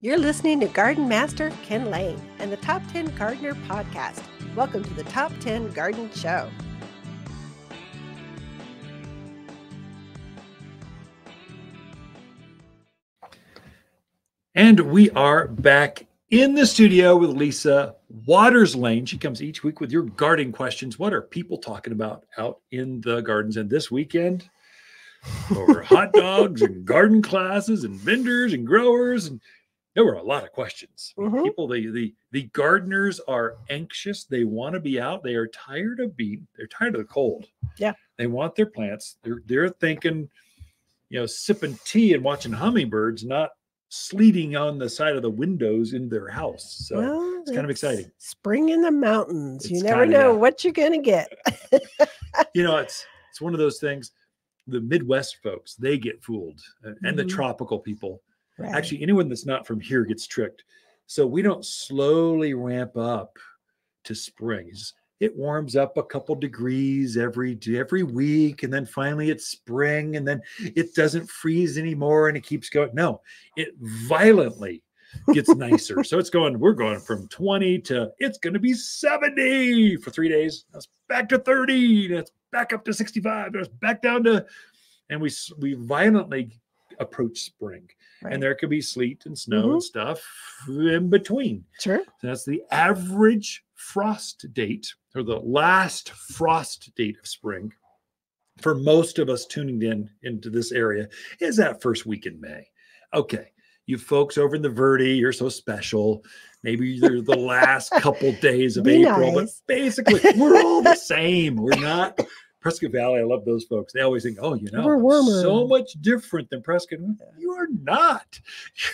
You're listening to Garden Master Ken Lain and the Top 10 Gardener Podcast. Welcome to the Top 10 Garden Show. And we are back in the studio with Lisa Waters Lain. She comes each week with your gardening questions. What are people talking about out in the gardens? And this weekend, over hot dogs and garden classes and vendors and growers, and there were a lot of questions. People, the gardeners are anxious. They want to be out. They are tired of they're tired of the cold. Yeah. They want their plants. They're thinking, sipping tea and watching hummingbirds, not sleeting on the side of the windows in their house. So it's kind of exciting. Spring in the mountains. You never know what you're going to get. It's one of those things. The Midwest folks, they get fooled, and the tropical people. Right. Actually, anyone that's not from here gets tricked. So we don't slowly ramp up to spring. It warms up a couple degrees every week, and then finally it's spring, and then it doesn't freeze anymore, and it keeps going. No, it violently gets nicer. So we're going from 20 to it's going to be 70 for 3 days. That's back to 30. That's back up to 65. That's back down to, and we violently approach spring. Right. And there could be sleet and snow and stuff in between. Sure. So that's the average frost date, or the last frost date of spring for most of us tuning into this area is that first week in May. Okay. You folks over in the Verde, you're so special. Maybe they're the last couple days of April, but basically we're all the same. We're not Prescott Valley. I love those folks. They always think, we're warmer. So much different than Prescott. You are not.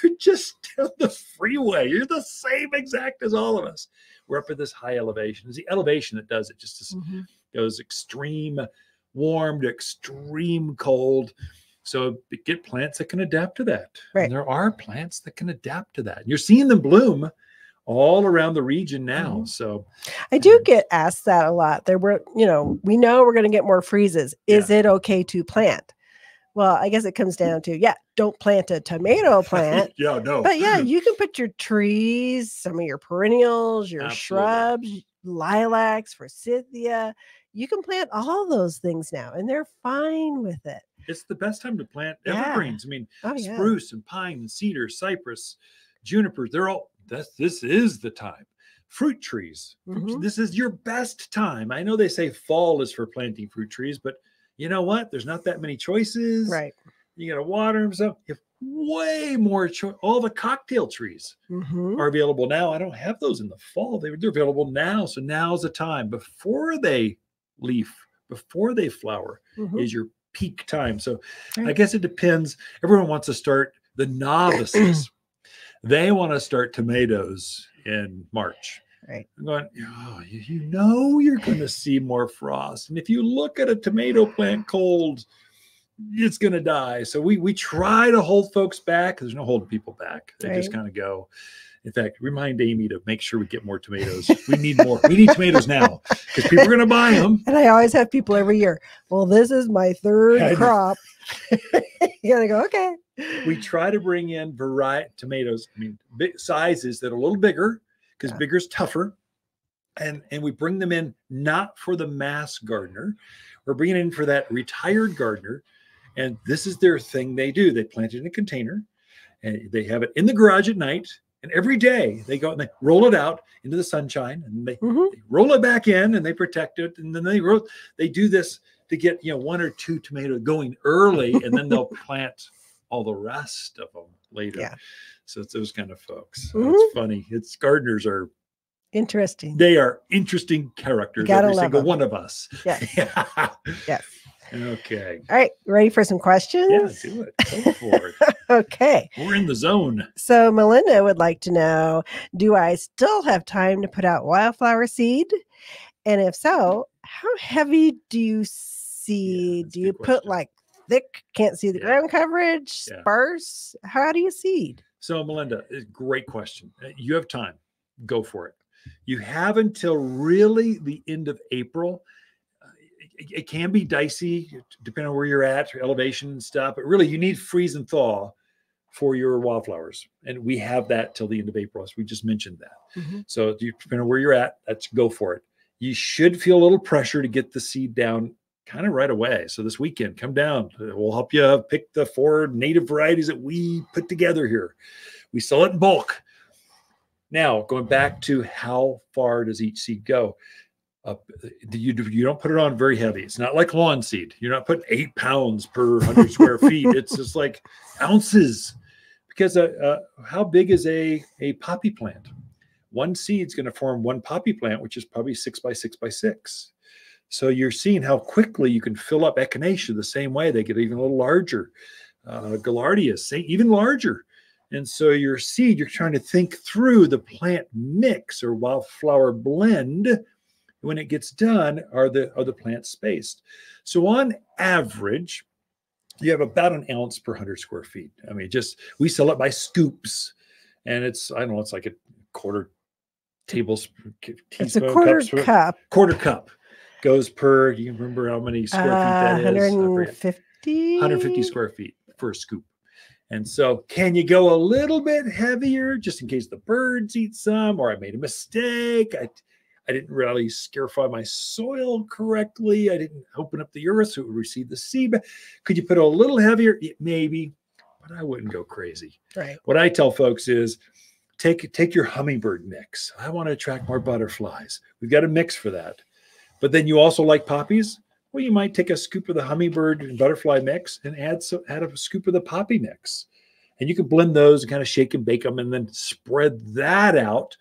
You're just down the freeway. You're the same exact as all of us. We're up at this high elevation. It's the elevation that does it. Just goes extreme warm to extreme cold. So get plants that can adapt to that. Right. And there are plants that can adapt to that. And you're seeing them bloom all around the region now. So I do get asked that a lot. We know we're going to get more freezes. Is it okay to plant? Well, I guess it comes down to, don't plant a tomato plant. No. But you can put your trees, some of your perennials, your shrubs, lilacs, forsythia. You can plant all those things now, and they're fine with it. It's the best time to plant evergreens. I mean, spruce and pine and cedar, cypress, junipers, they're all, this is the time. Fruit trees, this is your best time. I know they say fall is for planting fruit trees, but you know what? There's not that many choices. Right. You got to water them. So you have way more choice. All the cocktail trees are available now. I don't have those in the fall. They're available now. So now's the time before they leaf, before they flower is your peak time. So I guess it depends. Everyone wants to start, the novices. They want to start tomatoes in March. Right. I'm going, you're going to see more frost. And if you look at a tomato plant cold, it's going to die. So we try to hold folks back. There's no holding people back. They just kind of go. In fact, remind Amy to make sure we get more tomatoes. We need more. We need tomatoes now because people are going to buy them. And I always have people every year. Well, this is my third crop. You got to go, okay. We try to bring in variety tomatoes. I mean, big sizes that are a little bigger because bigger is tougher. And we bring them in not for the mass gardener. We're bringing in for that retired gardener. And this is their thing they do. They plant it in a container and they have it in the garage at night. And every day they go and they roll it out into the sunshine and they roll it back in and they protect it. And then they do this to get, 1 or 2 tomatoes going early, and then they'll plant all the rest of them later. Yeah. So it's those kind of folks. It's funny. Gardeners are interesting. They are interesting characters, every single one of us. Yes. Yes. Okay. All right. Ready for some questions? Yeah, do it. Go for it. Okay. We're in the zone. So Melinda would like to know, do I still have time to put out wildflower seed? And if so, how heavy do you seed? Do you put like thick, can't see the ground coverage, sparse? How do you seed? So Melinda, great question. You have time. Go for it. You have until really the end of April. It can be dicey depending on where you're at, your elevation and stuff, but really you need freeze and thaw for your wildflowers. And we have that till the end of April, as we just mentioned that. So depending on where you're at, let's go for it. You should feel a little pressure to get the seed down kind of right away. So this weekend, come down. We'll help you pick the 4 native varieties that we put together here. We sell it in bulk. Now, going back to how far does each seed go? You don't put it on very heavy. It's not like lawn seed. You're not putting 8 pounds per 100 square feet. It's just like ounces. Because how big is a poppy plant? One seed is going to form one poppy plant, which is probably 6 by 6 by 6. So you're seeing how quickly you can fill up echinacea the same way. They get even a little larger. Gaillardias, even larger. And so your seed, you're trying to think through the plant mix or wildflower blend. When it gets done, are the plants spaced? So on average, you have about an ounce per 100 square feet. I mean, we sell it by scoops, and it's, I don't know, it's like a quarter tablespoon. It's a quarter cup goes per. Do you remember how many square feet that is? 150. 150 square feet for a scoop. And so, can you go a little bit heavier just in case the birds eat some, or I made a mistake? I didn't really scarify my soil correctly. I didn't open up the earth so it would receive the seed. Could you put a little heavier? Maybe, but I wouldn't go crazy. Right. What I tell folks is take your hummingbird mix. I want to attract more butterflies. We've got a mix for that. But then you also like poppies? Well, you might take a scoop of the hummingbird and butterfly mix and add a scoop of the poppy mix. And you can blend those and kind of shake and bake them and then spread that out.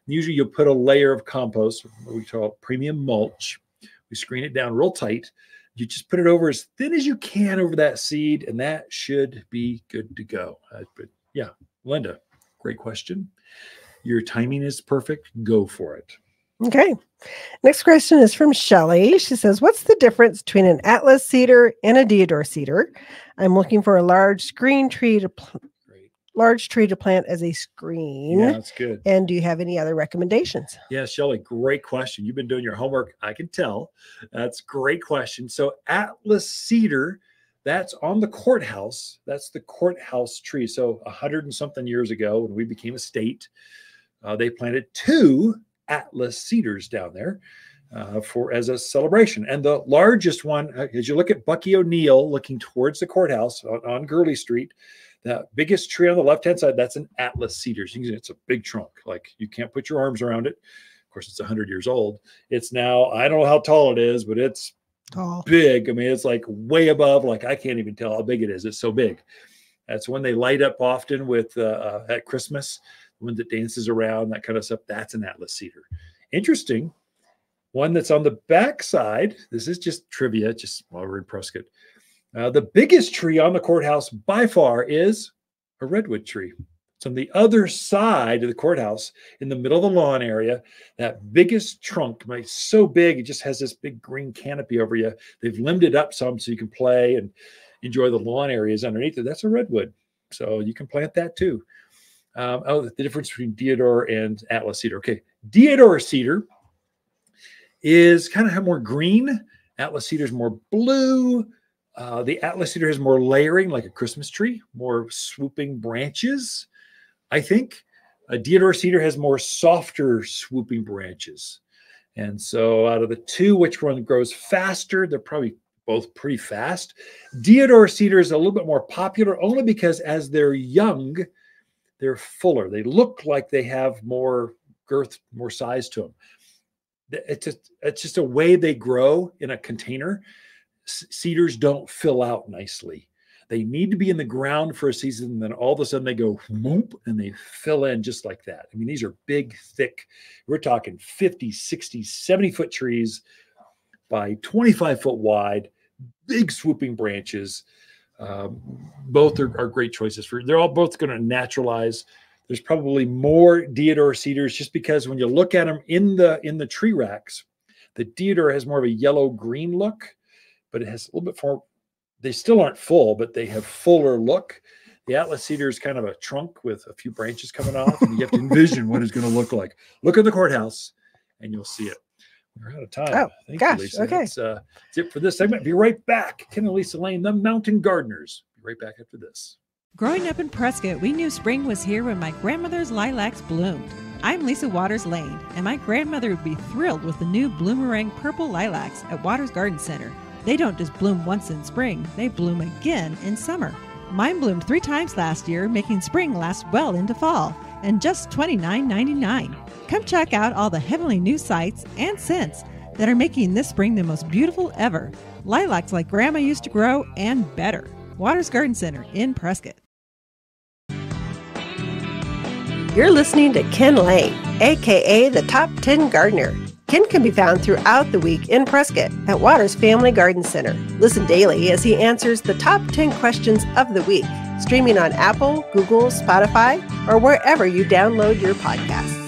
Usually you'll put a layer of compost, what we call premium mulch. We screen it down real tight. You just put it over as thin as you can over that seed, and that should be good to go. But yeah, Linda, great question. Your timing is perfect. Go for it. Okay. Next question is from Shelley. She says, what's the difference between an Atlas cedar and a Deodar cedar? I'm looking for a large screen tree to plant as a screen. Yeah, that's good. And do you have any other recommendations? Yeah, Shelley, great question. You've been doing your homework. I can tell. That's a great question. So Atlas cedar, that's on the courthouse. That's the courthouse tree. So 100 and something years ago, when we became a state, they planted 2 Atlas cedars down there as a celebration. And the largest one, as you look at Bucky O'Neill looking towards the courthouse on Gurley Street, the biggest tree on the left-hand side, that's an Atlas cedar. So it's a big trunk. Like, you can't put your arms around it. Of course, it's 100 years old. It's now, I don't know how tall it is, but it's tall. Big. I mean, it's like way above, like I can't even tell how big it is. It's so big. That's when they light up often with at Christmas, the one that dances around, that kind of stuff. That's an Atlas cedar. Interesting. One that's on the back side. This is just trivia, just while we're in Prescott. The biggest tree on the courthouse by far is a redwood tree. It's on the other side of the courthouse in the middle of the lawn area. That biggest trunk, it's so big, it just has this big green canopy over you. They've limbed it up some so you can play and enjoy the lawn areas underneath it. That's a redwood. So you can plant that too. The difference between Deodar and Atlas cedar. Okay, Deodar cedar is kind of have more green. Atlas cedar is more blue. The Atlas cedar has more layering, like a Christmas tree, more swooping branches, I think. A Deodar cedar has more softer swooping branches. And so out of the two, which one grows faster? They're probably both pretty fast. Deodar cedar is a little bit more popular only because as they're young, they're fuller. They look like they have more girth, more size to them. It's just a way they grow in a container. Cedars don't fill out nicely. They need to be in the ground for a season, and then all of a sudden they go whoop, and they fill in just like that. I mean, these are big, thick. We're talking 50, 60, 70-foot trees by 25-foot wide, big swooping branches. Both are great choices. They're all both going to naturalize. There's probably more Deodar cedars just because when you look at them in the tree racks, the Deodar has more of a yellow-green look, but it has a little bit more. They still aren't full, but they have fuller look. The Atlas cedar is kind of a trunk with a few branches coming off, and you have to envision what it's going to look like. Look at the courthouse, and you'll see it. We're out of time. Oh, Thank gosh, you, Lisa. okay. That's it for this segment. Be right back. Ken and Lisa Lain, the Mountain Gardeners. Be right back after this. Growing up in Prescott, we knew spring was here when my grandmother's lilacs bloomed. I'm Lisa Waters Lain, and my grandmother would be thrilled with the new bloomerang purple lilacs at Waters Garden Center. They don't just bloom once in spring, they bloom again in summer. Mine bloomed 3 times last year, making spring last well into fall, and just $29.99. Come check out all the heavenly new sights and scents that are making this spring the most beautiful ever. Lilacs like Grandma used to grow and better. Waters Garden Center in Prescott. You're listening to Ken Lain, aka the Top 10 Gardener. Ken can be found throughout the week in Prescott at Waters Family Garden Center. Listen daily as he answers the top 10 questions of the week, streaming on Apple, Google, Spotify, or wherever you download your podcasts.